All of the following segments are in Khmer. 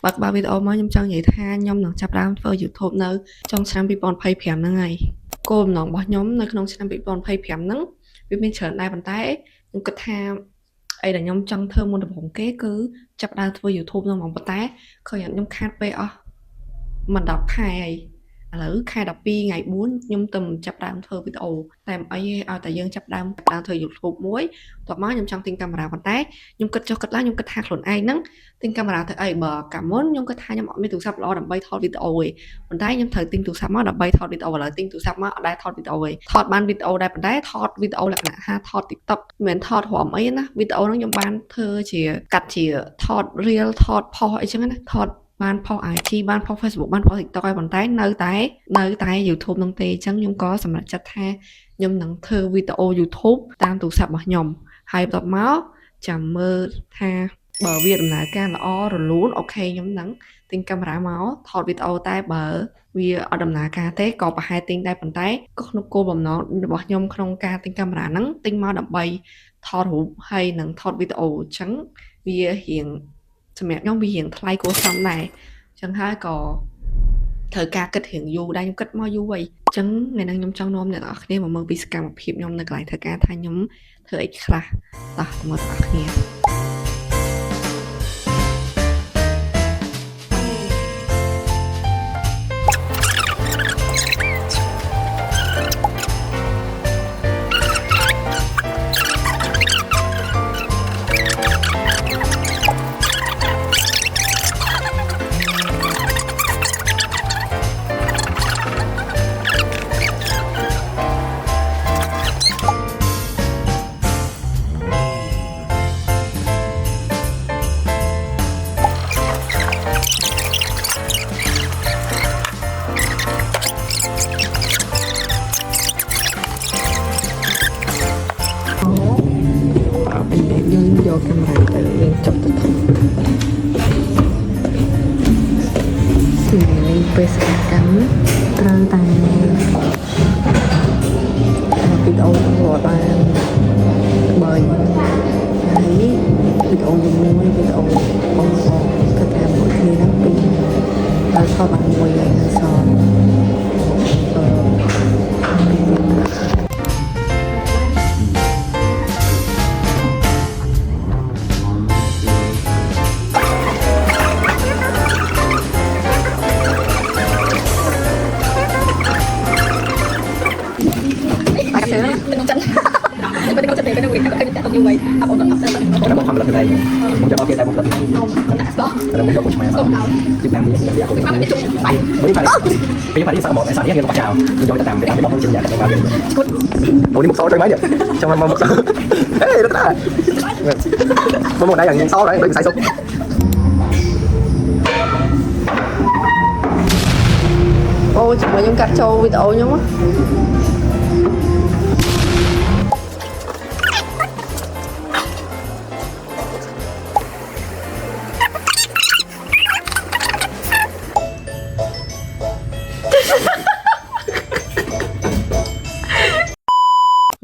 បើវីដេអូមកខ្ញុំចង់និយាយថាខ្ញុំនឹងចាប់ផ្ដើមធ្វើ YouTube នៅចុងឆ្នាំ2025ហ្នឹងហើយគោលបំណងរបស់ខ្ញុំនៅក្នុងឆ្នាំ2025ហ្នឹងវាមានច្រើនដែរប៉ុន្តែខ្ញុំគិតថាអីដែលខ្ញុំចង់ធ្វើមុនដំបូងគេគឺចាប់ផ្ដើមធ្វើ YouTube ហ្នឹងហ្មងប៉ុន្តែឃើញខ្ញុំខាតពេលអស់មិន10ខែហើយឥឡូវខែ12ថ្ងៃ4ខ្ញុំទៅចាប់ដើមធ្វើវីដេអូតែអីឲ្យតែយើងចាប់ដើមធ្វើ YouTube មួយតបមកខ្ញុំចង់ទិញកាមេរ៉ាប៉ុន្តែខ្ញុំគិតចុះគិតឡើងខ្ញុំគិតថាខ្លួនឯងហ្នឹងទិញកាមេរ៉ាទៅអីបើកាលមុនខ្ញុំគិតថាខ្ញុំអត់មានទូរស័ព្ទល្អដើម្បីថតវីដេអូទេប៉ុន្តែខ្ញុំត្រូវទិញទូរស័ព្ទមកដើម្បីថតវីដេអូឥឡូវទិញទូរស័ព្ទមកអត់ដែរថតវីដេអូទេថតបានវីដេអូដែរប៉ុន្តែថតវីដេអូលក្ខណៈថាថត TikTok មិនមែនថតរំអីណាវីដេអូហ្នឹងខ្ញុំបានធ្វើជាកាត់ជាថត Reel ថតផុសអីចឹងណាថតបានផុស IG បានផុស Facebook បានផុស TikTok ហើយប៉ុន្តែនៅតែ YouTube ហ្នឹងទេអញ្ចឹងខ្ញុំក៏សម្រេចចិត្តថាខ្ញុំនឹងធ្វើវីដេអូ YouTube តាមទូរស័ព្ទរបស់ខ្ញុំហើយបន្ទាប់មកចាំមើលថាបើវាដំណើរការល្អរលូនអូខេខ្ញុំនឹងទិញកាមេរ៉ាមកថតវីដេអូតែបើវាអត់ដំណើរការទេក៏ប្រហែលទិញដែរប៉ុន្តែក៏ក្នុងគោលបំណងរបស់ខ្ញុំក្នុងការទិញកាមេរ៉ាហ្នឹងទិញមកដើម្បីថតរូបហើយនឹងថតវីដេអូអញ្ចឹងវារៀងសម្រាប់ខ្ញុំវារៀងថ្លៃគួរសមដែរអញ្ចឹងហើយក៏ត្រូវការគិតរៀងយូរដែរខ្ញុំគិតមកយូរហើយអញ្ចឹងថ្ងៃនេះខ្ញុំចង់នាំអ្នកនរគ្នាមកមើលពីសកម្មភាពខ្ញុំនៅកន្លែងធ្វើការថាខ្ញុំធ្វើអីខ្លះតោះមើលអ្នកនរគ្នាយើងយកកាមេរ៉ាទៅយើងចាប់ទៅថតថ្ងៃបេសកកម្មត្រូវតែវីដេអូរត់បានបើហើយវីដេអូមួយវីដេអូបងគិតថាមួយគ្នាហ្នឹងពីដល់ថតបានមួយហើយសោះbên con sẽ để bên đây cái cái tông như vậy à bọn nó nó không làm cái này muốn cho kia tay một lần là muốn cho một mày Việt Nam đi mới phải đi sao một sản nghiệp chào cho ta làm cái bóng trên nhà vào đi một số chơi mấy vậy trong một số ê đất à một đây là số đấy đừng sai sút ôi chúng mình cắt trâu video nhá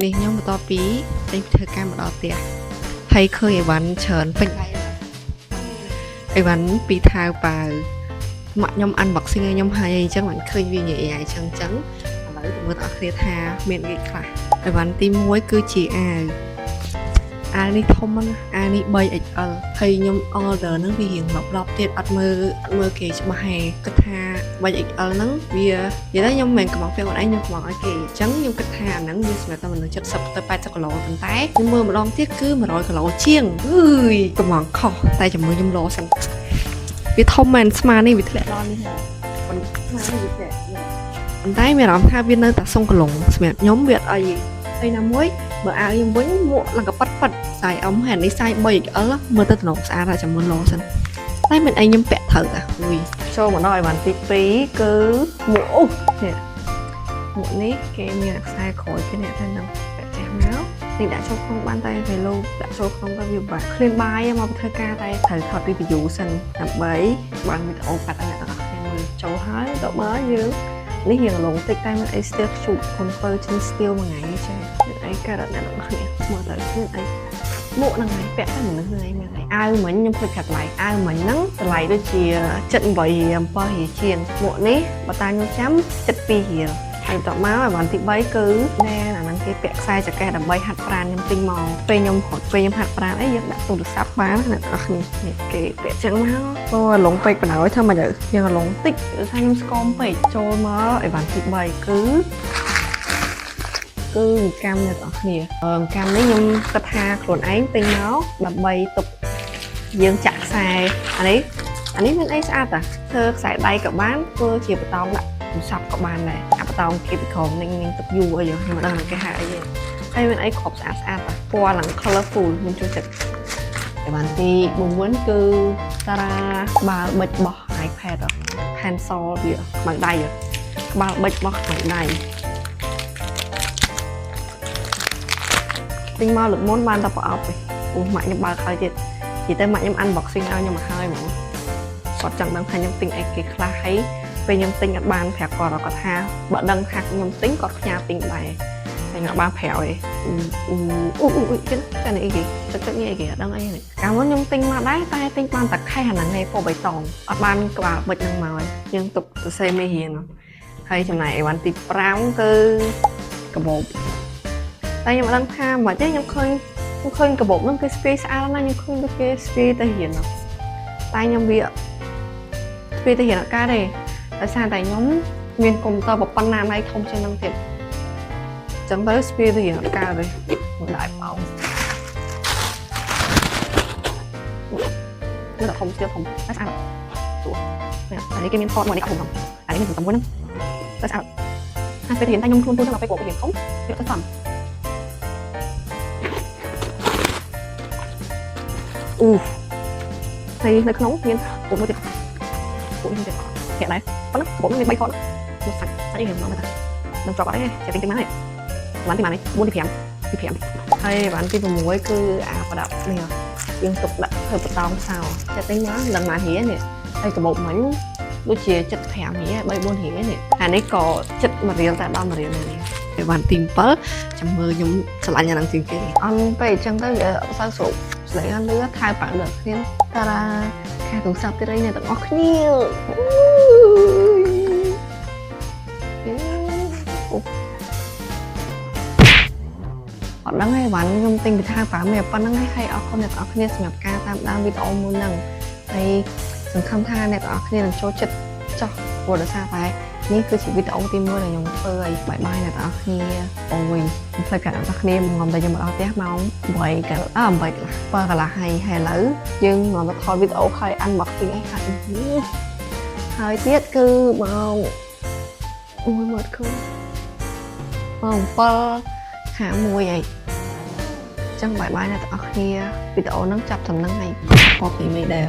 នេះខ្ញុំបន្តពីចេញធ្វើការមកដល់ផ្ទះហើយឃើញអីវ៉ាន់ច្រើនពេញដៃអីវ៉ាន់ពីថាវប៉ាវម៉ាក់ខ្ញុំ unboxing ឲ្យខ្ញុំហើយអញ្ចឹងមិនឃើញវានិយាយអញ្ចឹងឥឡូវទៅមើលដល់គ្នាថាមានអីខ្លះអីវ៉ាន់ទី1គឺជាអាវនេះធំណាស់អាវនេះ 3XL ហើយខ្ញុំ order ហ្នឹងវារៀង10ទៀតអត់មើលគេច្បាស់ហេគិតថា 3XL ហ្នឹងវានិយាយទៅខ្ញុំមិនមែនកំងពេលខ្លួនឯងខ្ញុំកំងឲ្យគេអញ្ចឹងខ្ញុំគិតថាអាហ្នឹងវាសម្រាប់តែមនុស្ស70ទៅ80គីឡូប៉ុន្តែខ្ញុំមើលម្ដងទៀតគឺ100គីឡូជាងអើយកំងខុសតែចាំមើលខ្ញុំលោសិនវាធំមែនស្មានេះវាធ្លាក់ដល់នេះហើយប៉ុន្តែមានអារម្មណ៍ថាវានៅតែសុងកន្លងសម្រាប់ខ្ញុំវាអត់អីហើយណាមួយបើអាវខ្ញុំវិញមួកឡើងកប៉ាត់សាយអ៊ំហែននេះសាយ 3XL មើលទៅទំនងស្អាតហើយចាំមើលលោសិនតែមានអីខ្ញុំពាក់ត្រូវតាអុយចូលមកដល់អីវ៉ាន់ទី2គឺមួកអូនេះមួកនេះគេមានខ្សែក្រោយគេអ្នកថានឹងពាក់ចាស់មកនេះដាក់ចូលក្នុងបានតែពេលលោកដាក់ចូលក្នុងទៅវាបាក់ឃ្លានបាយមកធ្វើការតែត្រូវថត review សិនដើម្បីបានវីដេអូកាត់ឲ្យអ្នកទាំងអស់គ្នាមើលចូលហើយទៅមើលយើងនេះរៀងឡងតិចតែមានអីស្ទើរជូត confirm ជាង steel មួយថ្ងៃចេះមានអីកើតអ្នកទាំងអស់គ្នាមើលទៅមានអី មួកហ្នឹងហើយពាក់តែមនុស្សហ្នឹងហើយអាវមិញខ្ញុំភ្លេចកាត់ថ្លៃអាវមិញហ្នឹងតម្លៃដូចជា78រៀល7រៀលជាងមួកនេះបើតាខ្ញុំចាំ72រៀលហើយតមកឲ្យបានទី3គឺណែអាហ្នឹងគេពាក់ខ្សែចង្កេះដើម្បីហាត់ប្រាណខ្ញុំទិញមកពេលខ្ញុំហាត់ប្រាណអីយើងដាក់ទូរស័ព្ទបានអ្នកនរគ្នានេះគេពាក់ចឹងមកអូឡុងពេកបណ្ដោយធ្វើមកយើងឡុងតិចថាខ្ញុំស្គមពេកចូលមកឲ្យបានទី3គឺកម្មអ្នកនរគ្នាកម្មនេះខ្ញុំគិតថាខ្លួនឯងទិញមកដើម្បីទុកយើងចាក់ខ្សែអានេះមានអីស្អាតតាធ្វើខ្សែដៃក៏បានធ្វើជាបតោងដាក់ទូរស័ព្ទក៏បានដែរបតោងគេពីក្រោមនឹងទឹកយូរអីខ្ញុំមិនដឹងគេហៅអីទេហើយមានអីគ្រប់ស្អាតតាពណ៌ឡើង colorful ខ្ញុំចូលចិត្តតែបានទី4គឺតារាក្បាលបិចរបស់ iPad pencil វាខ្មៅដៃក្បាលបិចរបស់ខ្មៅដៃទិញមកលើកមុនបានតែប្រអប់ទេអូម៉ាក់ខ្ញុំបើកហើយទៀតនិយាយទៅម៉ាក់ខ្ញុំ unboxing ឲ្យខ្ញុំមកហើយហ្មងគាត់ចង់ដឹងថាខ្ញុំទិញអីគេខ្លះហើយពេលខ្ញុំទិញអត់បានប្រាប់គាត់ថាបើដឹងថាខ្ញុំទិញគាត់ផ្ញើទិញដែរតែខ្ញុំអត់បានប្រាប់ទេតែនេះអីគេទឹកនេះអីគេអត់ដឹងអីនេះកាលមុនខ្ញុំទិញមកដែរតែទិញបានតែខេះអាហ្នឹងឯងពណ៌បៃតងអត់បានក្បាលបិចហ្នឹងមកឯងយើងទុកសរសេរមេរៀនហើយចំណែកអីវ៉ាន់ទី5គឺកាបូបតែខ្ញុំអត់ដឹងថាមិនទេខ្ញុំឃើញកាបូបហ្នឹងគេស្ពាយស្អាតណាស់ខ្ញុំឃើញដូចគេស្ពាយទៅរៀនតែខ្ញុំវាស្ពាយទៅរៀនអត់កើតទេដោយសារតែខ្ញុំមានកុំព្យូទ័រប៉ុណ្ណាណៃធំជាងហ្នឹងទៀតចឹងទៅស្ពាយទៅរៀនអត់កើតទេមិនដែរបោកនេះធំស្ទាបធំតែស្អាតទោះនេះគេមានផតមួយនេះធំអានេះមាន6ហ្នឹងតែស្អាតហើយពេលរៀនតែខ្ញុំខ្លួនទៅដល់ពេលគាត់រៀនធំវាទៅសំហើយនៅក្នុងមានពួកមួយទៀតពួកនេះទៀតហេតុដែរប៉ុណ្ណឹងពួកនេះមាន3ខមកសាច់អីហ្នឹងមកតែនឹងជាប់អត់ទេចេះទិញមកនេះវ៉ាន់ទីម៉ានេះ4ទី5ហើយវ៉ាន់ទី6គឺអាប្រដាប់នេះយើងទុកដាក់ធ្វើបតោងសោចេះទិញមកឡើងមករៀននេះហើយកបោបមិញដូចជា75រៀល3 4រៀលនេះអានេះក៏7រៀលតែដល់1រៀលនេះហើយវ៉ាន់ទី7ចាំមើលខ្ញុំឆ្លាញ់អាហ្នឹងជាងគេអន់ពេកអញ្ចឹងទៅវាអត់សូវស្រួលស្លេកអត់លឺថែប៉ាក់លើគ្នាតារាខាទូរស័ព្ទទៀតអីអ្នកទាំងអស់គ្នាអត់ដឹងទេវ៉ាន់ខ្ញុំទិញពីថាប៉ាមេប៉ុណ្្នឹងហើយអរគុណអ្នកទាំងអស់គ្នាសម្រាប់ការតាមដានវីដេអូមួយហ្នឹងហើយសង្ឃឹមថាអ្នកទាំងអស់គ្នានឹងចូលចិត្តចោះព្រោះដោយសារតែនេះគឺជាវីដេអូទី1ដែលខ្ញុំធ្វើឲ្យបាយបាយអ្នកទាំងអស់គ្នាអូយខ្ញុំភ្លេចប្រាប់អ្នកទាំងអស់គ្នាមកតែខ្ញុំមកដល់ផ្ទះម៉ោង8កន្លះ7កន្លះហើយឥឡូវយើងមកថតវីដេអូហើយ unboxing អីហើយទៀតគឺម៉ោង1មកគឺម៉ោង7:51ហើយចឹងបាយបាយអ្នកទាំងអស់គ្នាវីដេអូហ្នឹងចាប់ត្រឹមហ្នឹងហើយខកពីមេដែរ